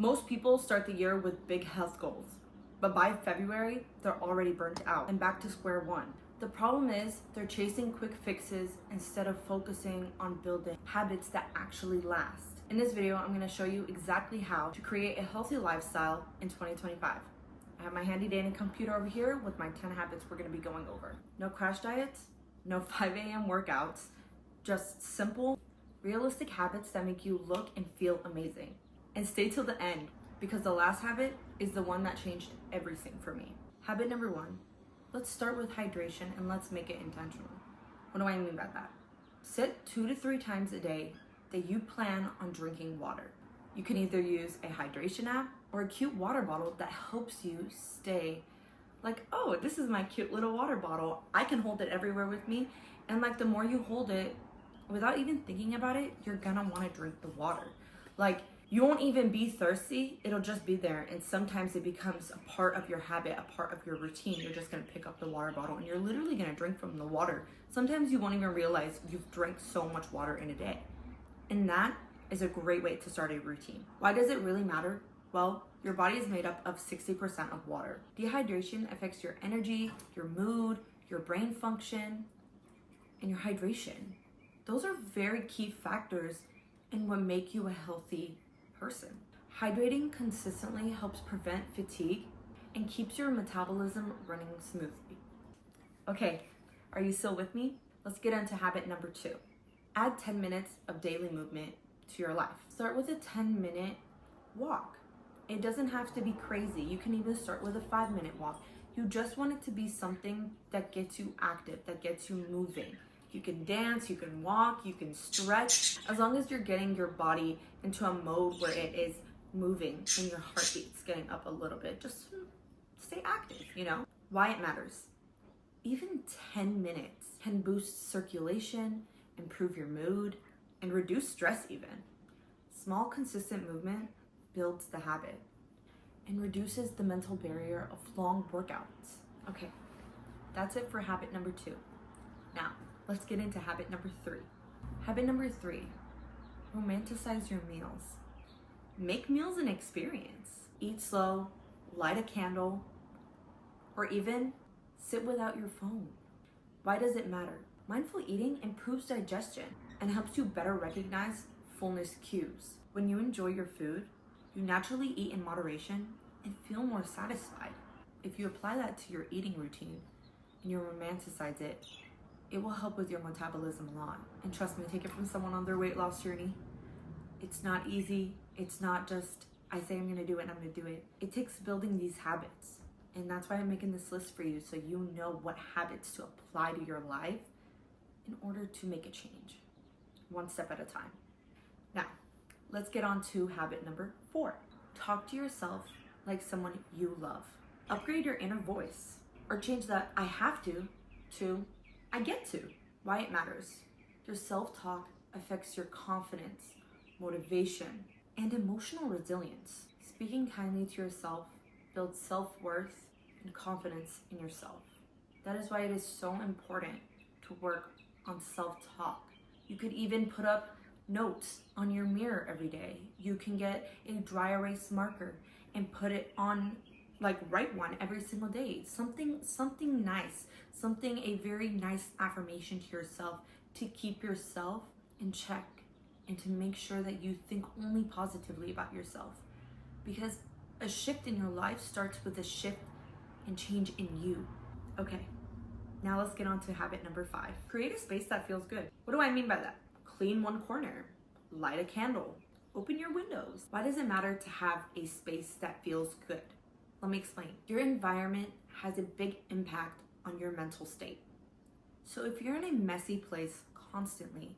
Most people start the year with big health goals, but by February, they're already burnt out and back to square one. The problem is they're chasing quick fixes instead of focusing on building habits that actually last. In this video, I'm going to show you exactly how to create a healthy lifestyle in 2025. I have my handy dandy computer over here with my 10 habits we're going to be going over. No crash diets, no 5 a.m. workouts, just simple, realistic habits that make you look and feel amazing. And stay till the end, because the last habit is the one that changed everything for me. Habit number 1, let's start with hydration and let's make it intentional. What do I mean by that? Set 2 to 3 times a day that you plan on drinking water. You can either use a hydration app or a cute water bottle that helps you stay like, oh, this is my cute little water bottle. I can hold it everywhere with me. And like the more you hold it, without even thinking about it, you're gonna wanna drink the water. Like, you won't even be thirsty, it'll just be there. And sometimes it becomes a part of your habit, a part of your routine. You're just gonna pick up the water bottle and you're literally gonna drink from the water. Sometimes you won't even realize you've drank so much water in a day. And that is a great way to start a routine. Why does it really matter? Well, your body is made up of 60% of water. Dehydration affects your energy, your mood, your brain function, and your hydration. Those are very key factors in what make you a healthy person. Hydrating consistently helps prevent fatigue and keeps your metabolism running smoothly. Okay, are you still with me? Let's get into habit number 2. Add 10 minutes of daily movement to your life. Start with a 10-minute walk. It doesn't have to be crazy. You can even start with a 5-minute walk. You just want it to be something that gets you active, that gets you moving. You can dance, you can walk, you can stretch, as long as you're getting your body into a mode where it is moving and your heartbeat's getting up a little bit. Just stay active, you know? Why it matters. Even 10 minutes can boost circulation, improve your mood, and reduce stress even. Small, consistent movement builds the habit and reduces the mental barrier of long workouts. Okay, that's it for habit number 2. Now, let's get into habit number 3. Habit number 3, romanticize your meals. Make meals an experience. Eat slow, light a candle, or even sit without your phone. Why does it matter? Mindful eating improves digestion and helps you better recognize fullness cues. When you enjoy your food, you naturally eat in moderation and feel more satisfied. If you apply that to your eating routine and you romanticize it, it will help with your metabolism a lot. And trust me, take it from someone on their weight loss journey. It's not easy. It's not just, I say I'm gonna do it and I'm gonna do it. It takes building these habits. And that's why I'm making this list for you, so you know what habits to apply to your life in order to make a change, one step at a time. Now, let's get on to habit number 4. Talk to yourself like someone you love. Upgrade your inner voice, or change that I have to I get to. Why it matters. Your self-talk affects your confidence, motivation, and emotional resilience. Speaking kindly to yourself builds self-worth and confidence in yourself. That is why it is so important to work on self-talk. You could even put up notes on your mirror every day. You can get a dry erase marker and put it on, like write one every single day. Something nice, a very nice affirmation to yourself to keep yourself in check and to make sure that you think only positively about yourself. Because a shift in your life starts with a shift and change in you. Okay, now let's get on to habit number 5. Create a space that feels good. What do I mean by that? Clean one corner, light a candle, open your windows. Why does it matter to have a space that feels good? Let me explain. Your environment has a big impact on your mental state. So if you're in a messy place constantly,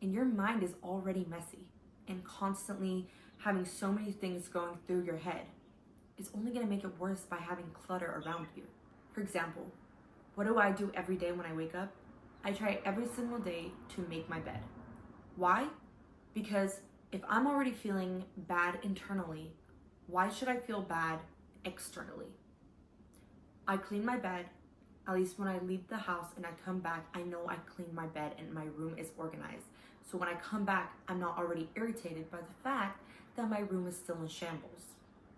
and your mind is already messy and constantly having so many things going through your head, it's only gonna make it worse by having clutter around you. For example, what do I do every day when I wake up? I try every single day to make my bed. Why? Because if I'm already feeling bad internally, why should I feel bad externally? I clean my bed. At least when I leave the house and I come back, I know I cleaned my bed and my room is organized. So when I come back, I'm not already irritated by the fact that my room is still in shambles.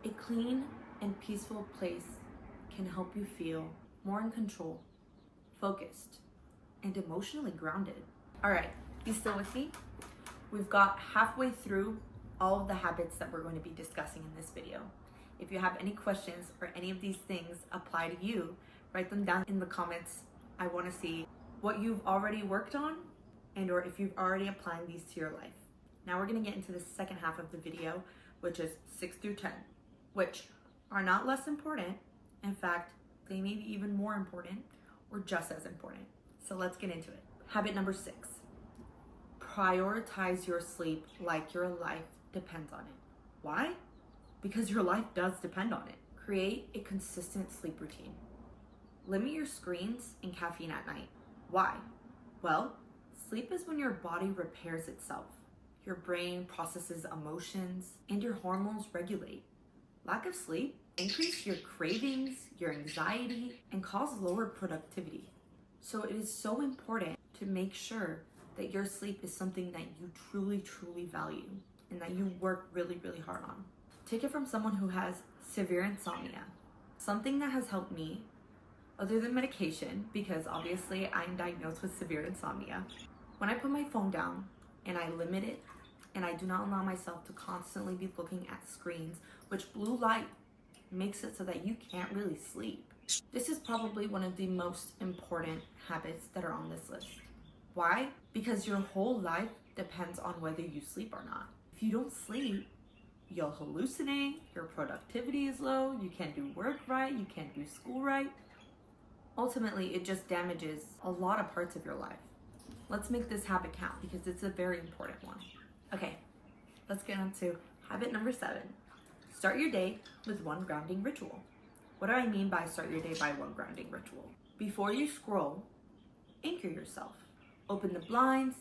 A clean and peaceful place can help you feel more in control, focused, and emotionally grounded. All right, you still with me? We've got halfway through all of the habits that we're going to be discussing in this video. If you have any questions or any of these things apply to you, write them down in the comments. I want to see what you've already worked on and or if you've already applied these to your life. Now we're going to get into the second half of the video, which is 6 through 10, which are not less important. In fact, they may be even more important or just as important. So let's get into it. Habit number 6. Prioritize your sleep like your life depends on it. Why? Because your life does depend on it. Create a consistent sleep routine. Limit your screens and caffeine at night. Why? Well, sleep is when your body repairs itself. Your brain processes emotions and your hormones regulate. Lack of sleep increases your cravings, your anxiety, and cause lower productivity. So it is so important to make sure that your sleep is something that you truly, truly value and that you work really, really hard on. Take it from someone who has severe insomnia. Something that has helped me, other than medication, because obviously I'm diagnosed with severe insomnia, when I put my phone down and I limit it and I do not allow myself to constantly be looking at screens, which blue light makes it so that you can't really sleep. This is probably one of the most important habits that are on this list. Why? Because your whole life depends on whether you sleep or not. If you don't sleep, you'll hallucinate, your productivity is low, you can't do work right, you can't do school right. Ultimately, it just damages a lot of parts of your life. Let's make this habit count because it's a very important one. Okay, let's get on to habit number 7. Start your day with one grounding ritual. What do I mean by start your day by one grounding ritual? Before you scroll, anchor yourself. Open the blinds,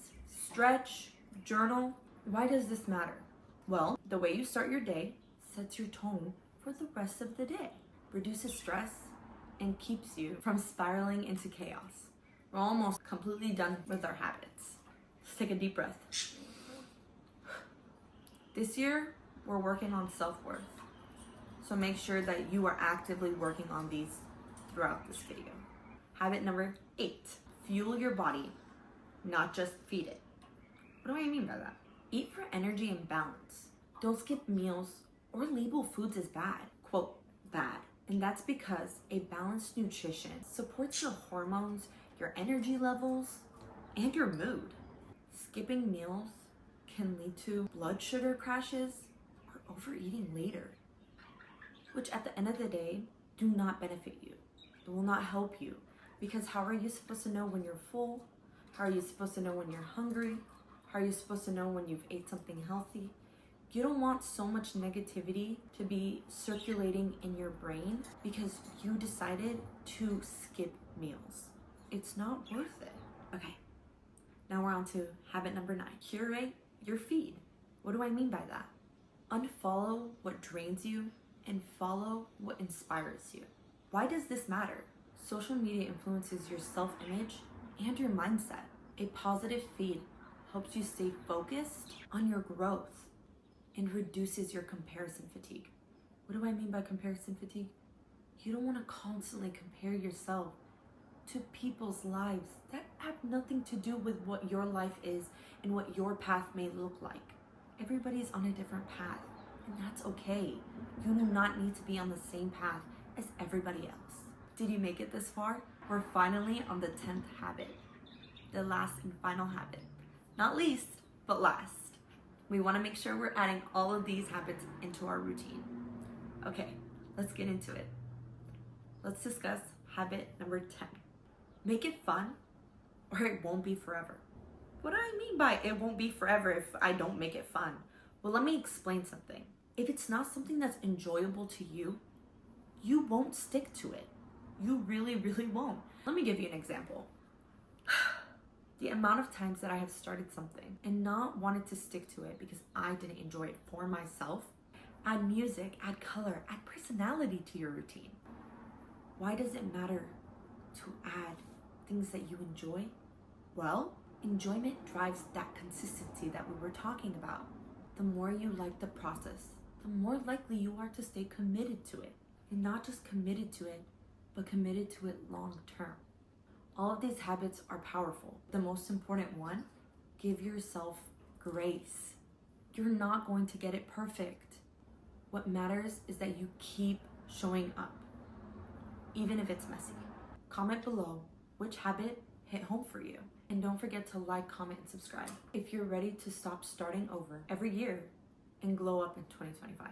stretch, journal. Why does this matter? Well, the way you start your day sets your tone for the rest of the day, reduces stress, and keeps you from spiraling into chaos. We're almost completely done with our habits. Let's take a deep breath. This year, we're working on self-worth. So make sure that you are actively working on these throughout this video. Habit number 8, fuel your body, not just feed it. What do I mean by that? Eat for energy and balance. Don't skip meals or label foods as bad. Quote, bad. And that's because a balanced nutrition supports your hormones, your energy levels, and your mood. Skipping meals can lead to blood sugar crashes or overeating later, which at the end of the day do not benefit you. It will not help you because how are you supposed to know when you're full? How are you supposed to know when you're hungry? How are you supposed to know when you've ate something healthy? You don't want so much negativity to be circulating in your brain because you decided to skip meals. It's not worth it. Okay, now we're on to habit number 9. Curate your feed. What do I mean by that? Unfollow what drains you and follow what inspires you. Why does this matter? Social media influences your self-image and your mindset. A positive feed helps you stay focused on your growth and reduces your comparison fatigue. What do I mean by comparison fatigue? You don't want to constantly compare yourself to people's lives that have nothing to do with what your life is and what your path may look like. Everybody's on a different path, and that's okay. You do not need to be on the same path as everybody else. Did you make it this far? We're finally on the 10th habit, the last and final habit. Not least, but last. We want to make sure we're adding all of these habits into our routine. Okay, let's get into it. Let's discuss habit number 10. Make it fun or it won't be forever. What do I mean by it won't be forever if I don't make it fun? Well, let me explain something. If it's not something that's enjoyable to you, you won't stick to it. You really, really won't. Let me give you an example. The amount of times that I have started something and not wanted to stick to it because I didn't enjoy it for myself. Add music, add color, add personality to your routine. Why does it matter to add things that you enjoy? Well, Enjoyment drives that consistency that we were talking about. The more you like the process, the more likely you are to stay committed to it. And not just committed to it, but committed to it long term. All of these habits are powerful. The most important one, give yourself grace. You're not going to get it perfect. What matters is that you keep showing up, even if it's messy. Comment below which habit hit home for you. And don't forget to like, comment, and subscribe if you're ready to stop starting over every year and glow up in 2025.